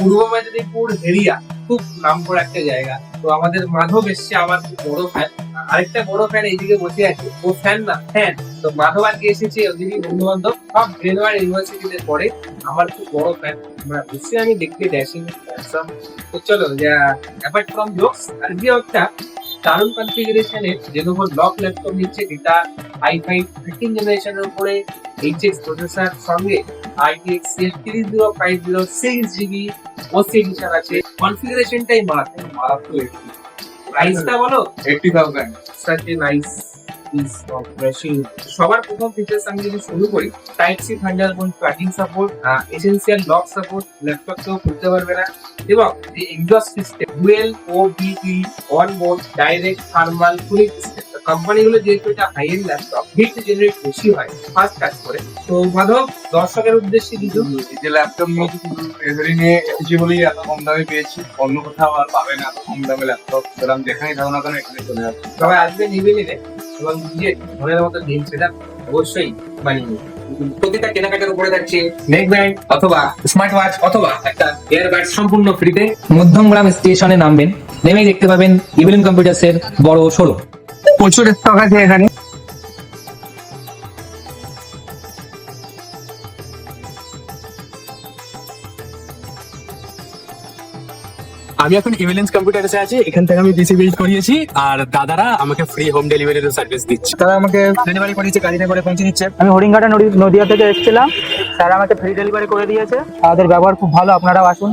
পূর্ব Medinipur area খুব নাম করা একটা জায়গা। তো আমাদের মাধব এসছে, আমার খুব বড় ফ্যান। আরেকটা বড় ফ্যান এইদিকে বসে আছে, ও ফ্যান না ফ্যান। তো মাধব আজকে এসেছে, ওদিকে বন্ধু বান্ধব সব গ্রেনওয়ার ইউনিভার্সিটিতে পড়ে। আমার খুব বড় ফ্যান, বুঝছি আমি দেখতে ড্যাশিং হ্যান্ডসাম। তো চলো অ্যাপার্ট ফ্রম জোকস, আজকে একটা দারুণ কনফিগারেশনের Lenovo লক ল্যাপটপ নিচ্ছে, যেটা i5 13 জেনারেশনের উপরে এইচএক্স প্রসেসর সঙ্গে RTX 3050 6GB ওসি এডিশন আছে। কনফিগারেশনটাই মারাত্মক। প্রাইসটা বলো 80,000 such a nice piece of machine. সবার প্রথম ফিচার্স আমি যদি শুরু করি, type C thunderbolt plugging support, essential lock support, laptop কেউ খুলতে পারবে না, এবং এই exhaust system dual OBP on board direct thermal cooling system. কোম্পানিগুলো যেহেতু এটা high end laptop, heat generate বেশি হয়, ফাস্ট কাজ করে। তো মাধব, দর্শকের উদ্দেশ্যে কিছু এই যে ল্যাপটপ নিয়েছি শুধু এভারি নিয়ে এসেছি বলেই এত কম দামে পেয়েছি, অন্য কোথাও আর পাবে না এত কম দামে ল্যাপটপ। সুতরাং যেখানেই থাকো না কেন এখানে চলে আসবে। সবাই আসবে নিবে নিবে, এবং নিজের মনের মতো দিন সেটা অবশ্যই বানিয়ে নেবে। প্রতিটা কেনাকাটার উপরে থাকছে নেক ব্যান্ড অথবা স্মার্ট ওয়াচ অথবা একটা এয়ারবাড সম্পূর্ণ ফ্রিতে। মধ্যমগ্রাম স্টেশনে নামবেন, নেমেই দেখতে পাবেন ইভিলিন কম্পিউটার্সের বড় শোরুম। প্রচুর স্টক আছে এখানে। আমি এখন ইভিলেন্স কম্পিউটারসে আছি, এখান থেকে আমি পিসি বিল্ড করিয়েছি, আর দাদারা আমাকে ফ্রি হোম ডেলিভারির সার্ভিস দিচ্ছে। তারা আমাকে ডেলিভারি করেছে, গাড়িতে করে পৌঁছে দিচ্ছে। আমি হরিণঘাটা নদিয়া থেকে এসেছিলাম, তারা আমাকে ফ্রি ডেলিভারি করে দিয়েছে। তাদের ব্যবহার খুব ভালো, আপনারাও আসুন।